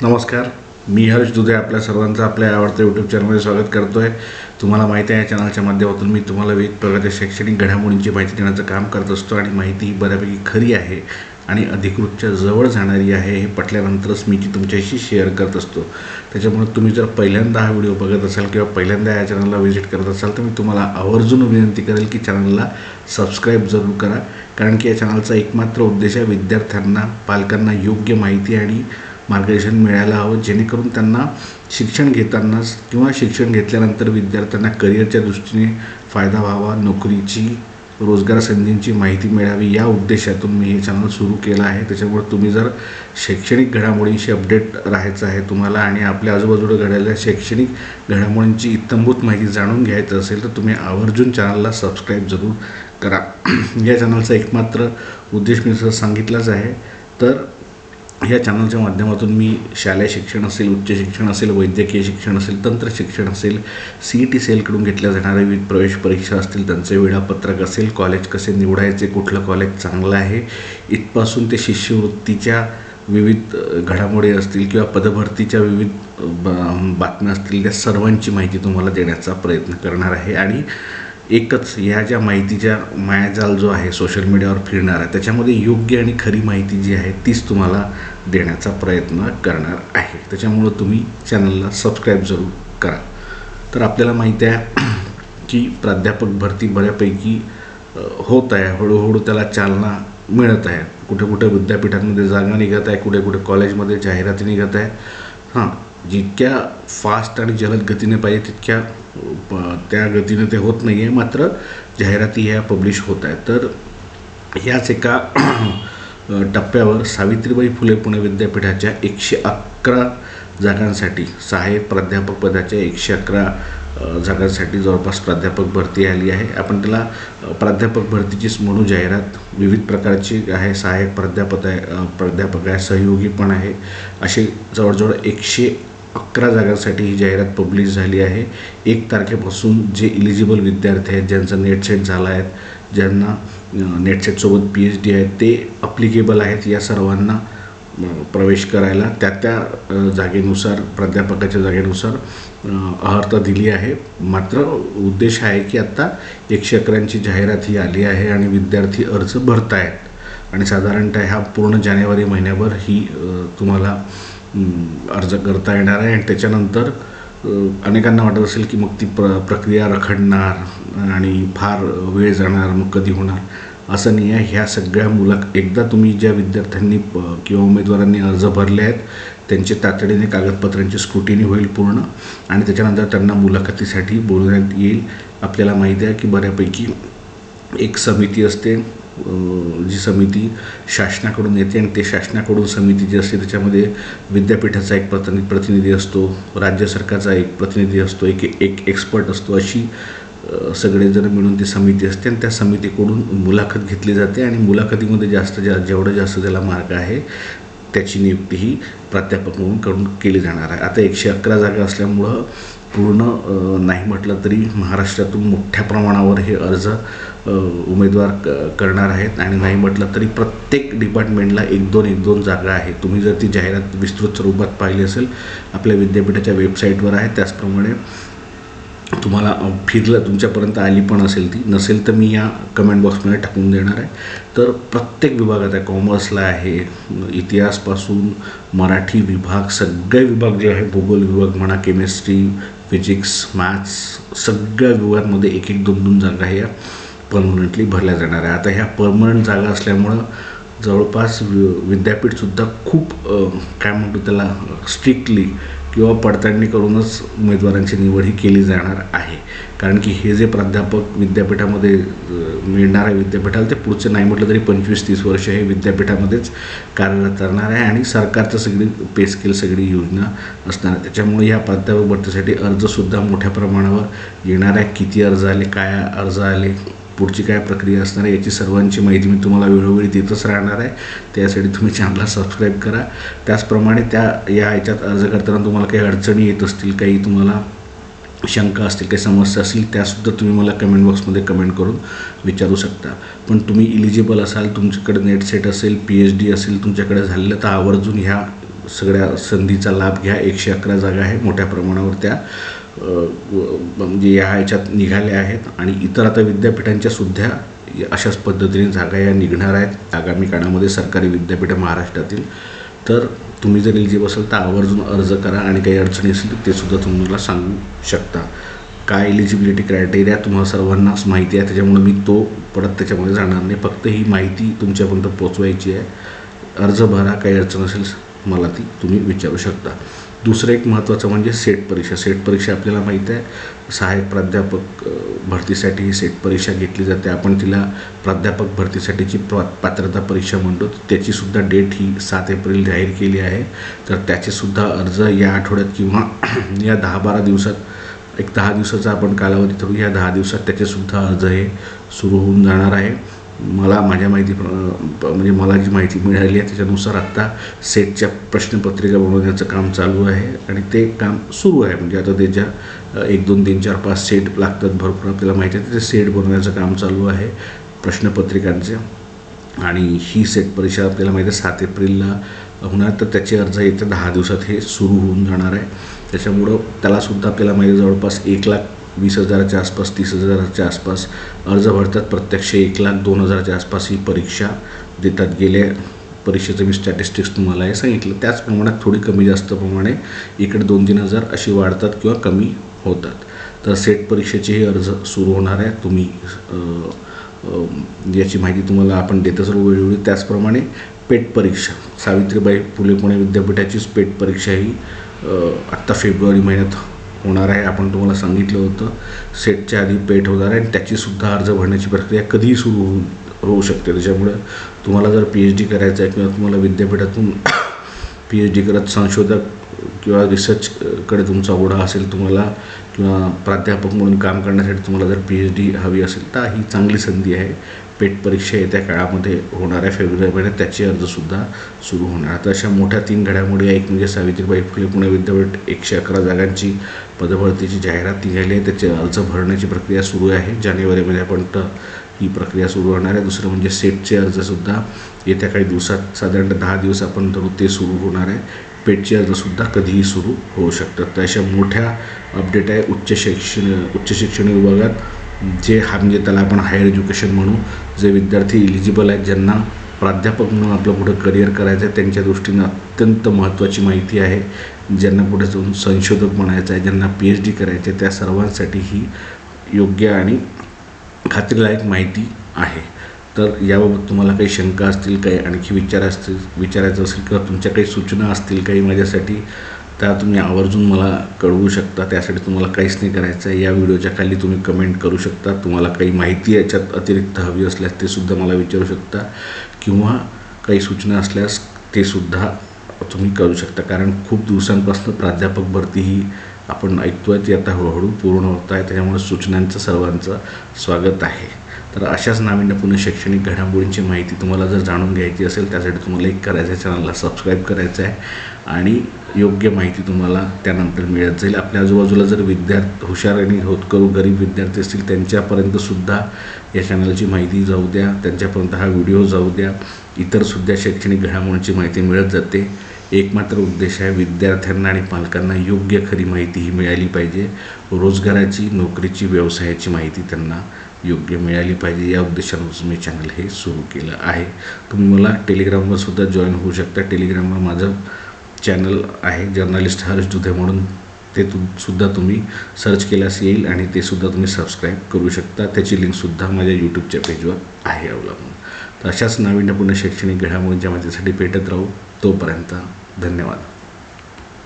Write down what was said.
नमस्कार, मी हर्ष दुधे आपल्या सर्वांचं आपल्या आवडत्या यूट्यूब चॅनलमध्ये स्वागत करतो आहे. तुम्हाला माहिती आहे, या चॅनलच्या माध्यमातून मी तुम्हाला विविध प्रकारच्या शैक्षणिक घडामोडींची माहिती देण्याचं काम करत असतो आणि माहिती ही बऱ्यापैकी खरी आहे आणि अधिकृतच्या जवळ जाणारी आहे हे पटल्यानंतरच मी ती तुमच्याशी शेअर करत असतो. त्याच्यामुळे तुम्ही जर पहिल्यांदा हा व्हिडिओ बघत असाल किंवा पहिल्यांदा या चॅनलला व्हिजिट करत असाल तर मी तुम्हाला आवर्जून विनंती करेल की चॅनलला सबस्क्राईब जरूर करा, कारण की या चॅनलचा एकमात्र उद्देश आहे विद्यार्थ्यांना, पालकांना योग्य माहिती आणि मार्गदर्शन मिळायला हवं, जेणेकरून त्यांना शिक्षण घेतानाच किंवा शिक्षण घेतल्यानंतर विद्यार्थ्यांना करिअरच्या दृष्टीने फायदा व्हावा, नोकरीची, रोजगार संधींची माहिती मिळावी, या उद्देशातून मी हे चॅनल सुरू केलं आहे. त्याच्यामुळे तुम्ही जर शैक्षणिक घडामोडींशी अपडेट राहायचं आहे तुम्हाला आणि आपल्या आजूबाजूला घडलेल्या शैक्षणिक घडामोडींची इत्थंभूत माहिती जाणून घ्यायचं असेल तर तुम्ही आवर्जून चॅनलला सबस्क्राईब जरूर करा. या चॅनलचा एकमात्र उद्देश मी सांगितलाच आहे. तर या चॅनलच्या माध्यमातून मी शालेय शिक्षण असेल, उच्च शिक्षण असेल, वैद्यकीय शिक्षण असेल, तंत्र शिक्षण असेल, CET सेलकडून घेतल्या जाणाऱ्या विविध प्रवेश परीक्षा असतील त्यांचे वेळापत्रक असेल, कॉलेज कसे निवडायचे, कुठलं कॉलेज चांगलं आहे, इथपासून ते शिष्यवृत्तीच्या विविध घडामोडी असतील किंवा पदभरतीच्या विविध बातम्या असतील, त्या सर्वांची माहिती तुम्हाला देण्याचा प्रयत्न करणार आहे. आणि एकच ह्या ज्या माहितीच्या मायाजाल जो आहे सोशल मीडियावर फिरणार आहे त्याच्यामध्ये योग्य आणि खरी माहिती जी आहे तीच तुम्हाला देण्याचा प्रयत्न करणार आहे. त्याच्यामुळं तुम्ही चॅनलला सबस्क्राईब जरूर करा. तर आपल्याला माहिती आहे की प्राध्यापक भरती बऱ्यापैकी होत आहे, हळूहळू त्याला चालना मिळत आहे. कुठे कुठे विद्यापीठांमध्ये जागा निघत आहे, कुठे कुठे कॉलेजमध्ये जाहिराती निघत आहे. हां, जितक्या फास्ट आणि जलद गतीने पाहिजे तितक्या त्या गतीने ते होत नाही आहे, मात्र जाहिराती ह्या पब्लिश होत आहेत. तर ह्याच एका टप्प्यावर सावित्रीबाई फुले पुणे विद्यापीठाच्या 111 जागांसाठी, सहाय्यक प्राध्यापक पदाच्या 111 जागांसाठी जवळपास प्राध्यापक भरती आली आहे. आपण त्याला प्राध्यापक भरतीचीच म्हणू. जाहिरात विविध प्रकारची आहे, सहाय्यक प्राध्यापक आहे, सहयोगी पण आहे, असे जवळजवळ 111 जागांसाठी ही जाहिरात पब्लिश झाली आहे. 1 तारखेपासून जे इलिजिबल विद्यार्थी आहेत, ज्यांचं नेट सेट झालं आहे, ज्यांना नेट सेटसोबत PhD आहे, ते अप्लिकेबल आहेत या सर्वांना प्रवेश करायला त्या जागेनुसार, प्राध्यापकाच्या जागेनुसार अर्हता दिली आहे. मात्र उद्देश आहे की आत्ता 111ची जाहिरात ही आली आहे आणि विद्यार्थी अर्ज भरत आहेत आणि साधारणतः ह्या पूर्ण जानेवारी महिन्याभर ही तुम्हाला अर्ज करता येणार आहे. आणि त्याच्यानंतर अनेकांना वाटत असेल की मग ती प्रक्रिया रखडणार आणि फार वेळ जाणार, मग कधी होणार, असं नाही आहे. ह्या सगळ्या एकदा तुम्ही ज्या विद्यार्थ्यांनी किंवा उमेदवारांनी अर्ज भरले आहेत त्यांचे तातडीने कागदपत्रांची स्क्रुटिनी होईल पूर्ण आणि त्याच्यानंतर त्यांना मुलाखतीसाठी बोलवण्यात येईल. आपल्याला माहिती आहे की बऱ्यापैकी एक समिती असते, जी समिती शासनाकडून येते आणि ते शासनाकडून समिती जी असते त्याच्यामध्ये विद्यापीठाचा एक प्रतिनिधी असतो, राज्य सरकारचा एक प्रतिनिधी असतो, एक एक्सपर्ट असतो, अशी सगळेजण मिळून ती समिती असते आणि त्या समितीकडून मुलाखत घेतली जाते आणि मुलाखतीमध्ये जेवढं जास्त त्याला मार्क आहे त्याची नियुक्ती ही प्राध्यापक म्हणून करून केली जाणार आहे. आता 111 जागा असल्यामुळं पूर्ण नाही म्हटलं तरी महाराष्ट्रातून मोठ्या प्रमाणावर हे अर्ज उमेदवार करणार आहेत आणि नाही म्हटलं तरी प्रत्येक डिपार्टमेंटला 1-2 जागा आहे. तुम्ही जर ती जाहिरात विस्तृत स्वरूपात पाहिली असेल आपल्या विद्यापीठाच्या वेबसाईटवर आहे, त्याचप्रमाणे तुम्हाला तुमच्यापर्यंत आली पण असेल, ती नसेल तर मी या कमेंट बॉक्समध्ये टाकून देणार आहे. तर प्रत्येक विभागात आहे, कॉमर्सला आहे, इतिहासपासून मराठी विभाग, सगळे विभाग जे आहे, भूगोल विभाग म्हणा, केमिस्ट्री, फिजिक्स, मॅथ्स, सगळ्या विभागांमध्ये 1-2 जागा ह्या परमनंटली भरल्या जाणार आहे. आता ह्या परमनंट जागा असल्यामुळं जवळपास विद्यापीठसुद्धा खूप काय म्हणतो त्याला स्ट्रिक्टली किंवा पडताळणी करूनच उमेदवारांची निवड ही केली जाणार आहे. कारण की हे जे प्राध्यापक विद्यापीठामध्ये मिळणार आहे विद्यापीठाला, ते पुढचे नाही म्हटलं तरी 25-30 वर्ष हे विद्यापीठामध्येच कार्यरत करणार आहे आणि सरकारचं सगळी पे स्केल सगळी योजना असणार आहे. त्याच्यामुळे ह्या प्राध्यापक भरतीसाठी अर्जसुद्धा मोठ्या प्रमाणावर येणार आहे. किती अर्ज आले, काय अर्ज आले, पुढची काय प्रक्रिया असणार आहे, याची सर्वांची माहिती मी तुम्हाला वेळोवेळी देतच राहणार आहे. त्यासाठी तुम्ही चॅनलला सबस्क्राईब करा. त्याचप्रमाणे ह्याच्यात अर्ज करताना तुम्हाला काही अडचणी येत असतील, काही तुम्हाला शंका असतील, काही समस्या असतील, त्यासुद्धा तुम्ही मला कमेंट बॉक्समध्ये कमेंट करून विचारू शकता. पण तुम्ही इलिजिबल असाल, तुमच्याकडे नेट सेट असेल, PhD असेल तुमच्याकडे झालेलं, तर आवर्जून ह्या सगळ्या संधीचा लाभ घ्या. 111 जागा आहे, मोठ्या प्रमाणावर त्या म्हणजे या ह्याच्यात निघाल्या आहेत आणि इतर आता विद्यापीठांच्या सुद्धा अशाच पद्धतीने जागा या निघणार आहेत आगामी काळामध्ये सरकारी विद्यापीठं महाराष्ट्रातील. तर तुम्ही जर एलिजिबल असाल तर आवर्जून अर्ज करा आणि काही अडचणी असतील तर ते सुद्धा तुम्हाला सांगू शकता. काय एलिजिबिलिटी क्रायटेरिया तुम्हाला सर्वांनाच माहिती आहे, त्याच्यामुळे मी तो परत त्याच्यामध्ये जाणार नाही. फक्त ही माहिती तुमच्यापर्यंत पोचवायची आहे. अर्ज भरा, काही अडचण असेल मला ती तुम्ही विचारू शकता. दुसरं एक महत्त्वाचं म्हणजे सेट परीक्षा. सेट परीक्षा आपल्याला माहीत आहे, सहाय्यक प्राध्यापक भरतीसाठी ही सेट परीक्षा घेतली जाते. आपण तिला प्राध्यापक भरतीसाठीची पात्रता परीक्षा म्हणतो. त्याचीसुद्धा डेट ही 7 एप्रिल जाहीर केली आहे. तर त्याचेसुद्धा अर्ज या आठवड्यात किंवा या 10-12 दिवसात, एक 10 दिवसाचा आपण कालावधी ठेवू, या 10 दिवसात त्याचेसुद्धा अर्ज हे सुरू होऊन जाणार आहे. माझ्या म्हणजे मला जी माहिती मिळाली आहे त्याच्यानुसार आत्ता सेटच्या प्रश्नपत्रिका बनवण्याचं काम चालू आहे आणि ते काम सुरू आहे. म्हणजे आता त्याच्या 1, 2, 3, 4, 5 सेट लागतात भरपूर, आपल्याला माहिती आहे. ते सेट बनवण्याचं काम चालू आहे प्रश्नपत्रिकांचे आणि ही सेट परीक्षा आपल्याला माहिती आहे 7 एप्रिलला होणार. तर त्याचे अर्ज येत्या 10 दिवसात हे सुरू होऊन जाणार आहे. त्याच्यामुळं त्यालासुद्धा आपल्याला माहिती जवळपास 1,20,000च्या आसपास, 30,000च्या आसपास अर्ज भरतात. प्रत्यक्ष 1,02,000च्या आसपास ही परीक्षा देतात. गेल्या परीक्षेचं मी स्टॅटिस्टिक्स तुम्हाला हे सांगितलं. त्याच प्रमाणात थोडी कमी जास्त प्रमाणे इकडे 2-3 हजार अशी वाढतात किंवा कमी होतात. तर सेट परीक्षेचेही अर्ज सुरू होणार आहे. तुम्ही याची माहिती तुम्हाला आपण देतच राहू वेळोवेळी. त्याचप्रमाणे पेट परीक्षा, सावित्रीबाई फुले पुणे विद्यापीठाचीच पेट परीक्षा ही आत्ता फेब्रुवारी महिन्यात होणार आहे. आपण तुम्हाला सांगितलं होतं सेटच्या आधी पेट होणार आहे आणि त्याचीसुद्धा अर्ज भरण्याची प्रक्रिया कधीही सुरू होऊ शकते. त्याच्यामुळं तुम्हाला जर PhD करायचं आहे किंवा तुम्हाला विद्यापीठातून PhD करत संशोधक किंवा रिसर्चकडे तुमचा ओढा असेल तुम्हाला, किंवा प्राध्यापक म्हणून काम करण्यासाठी तुम्हाला जर PhD हवी असेल तर ही चांगली संधी आहे. पेट परीक्षा येत्या काळामध्ये होणार आहे फेब्रुवारी महिन्यात, त्याचे अर्जसुद्धा सुरू होणार. तर अशा मोठ्या 3 घडामोडी, एक म्हणजे सावित्रीबाई फुले पुणे विद्यापीठ 111 जागांची पदभरतीची जाहिरात निघाली आहे, त्याचे अर्ज भरण्याची प्रक्रिया सुरू आहे. जानेवारीमध्ये आपण ही प्रक्रिया सुरू होणार आहे. दुसरं म्हणजे सेटचे अर्जसुद्धा येत्या काही दिवसात, साधारणतः 10 दिवस आपण धरू, ते सुरू होणार आहे. पेटचे अर्जसुद्धा कधीही सुरू होऊ शकतात. तर अशा मोठ्या अपडेट आहे उच्च शिक्षण विभागात. जे म्हणजे त्याला आपण हायर एज्युकेशन म्हणू, जे विद्यार्थी इलिजिबल आहेत, ज्यांना प्राध्यापक म्हणून आपलं पुढं करिअर करायचं आहे, त्यांच्या दृष्टीनं अत्यंत महत्त्वाची माहिती आहे. ज्यांना पुढे जाऊन संशोधक बनायचं आहे, ज्यांना PhD करायचे आहे, त्या सर्वांसाठी ही योग्य आणि खात्रीलायक माहिती आहे. तर याबाबत तुम्हाला काही शंका असतील, काही आणखी विचारायचं असेल किंवा तुमच्या काही सूचना असतील काही माझ्यासाठी, त्या तुम्ही आवर्जून मला कळवू शकता. त्यासाठी तुम्हाला काहीच नाही करायचं आहे. या व्हिडिओच्या खाली तुम्ही कमेंट करू शकता. तुम्हाला काही माहिती याच्यात अतिरिक्त हवी असल्यास ते सुद्धा मला विचारू शकता किंवा काही सूचना असल्यास ते सुद्धा तुम्ही करू शकता. कारण खूप दिवसांपासून प्राध्यापक भरती ही आपण ऐकतो आहे, ती आता हळूहळू पूर्ण होत आहे. त्याच्यामुळे सूचनांचं सर्वांचं स्वागत आहे. तर अशाच नाविन्यपूर्ण शैक्षणिक घडामोडींची माहिती तुम्हाला जर जाणून घ्यायची असेल, त्यासाठी तुम्हाला एक करायचं आहे, चॅनलला सबस्क्राईब करायचं आहे आणि योग्य माहिती तुम्हाला त्यानंतर मिळत जाईल. आपल्या आजूबाजूला जर हुशार आणि होतकरू गरीब विद्यार्थी असतील, त्यांच्यापर्यंतसुद्धा या चॅनलची माहिती जाऊ द्या, त्यांच्यापर्यंत हा व्हिडिओ जाऊ द्या. इतरसुद्धा शैक्षणिक घडामोडींची माहिती मिळत जाते. एकमात्र उद्देश आहे, विद्यार्थ्यांना आणि पालकांना योग्य खरी माहिती ही मिळाली पाहिजे. रोजगाराची, नोकरीची, व्यवसायाची माहिती त्यांना योग्य मिळाली पाहिजे. या उद्देशानं मी चॅनल हे सुरू केलं आहे. तुम्ही मला टेलिग्रामवर सुद्धा जॉईन होऊ शकता. टेलिग्रामवर माझं चॅनल आहे जर्नलिस्ट हर्ष दुधे म्हणून, ते सुद्धा तुम्ही सर्च केल्यास येईल आणि ते सुद्धा तुम्ही सबस्क्राईब करू शकता. त्याची लिंकसुद्धा माझ्या यूट्यूबच्या पेजवर आहे अवलंबून. तर अशाच नाविन्यपूर्ण शैक्षणिक घडामोडींच्या माहितीसाठी भेटत राहू. तोपर्यंत धन्यवाद.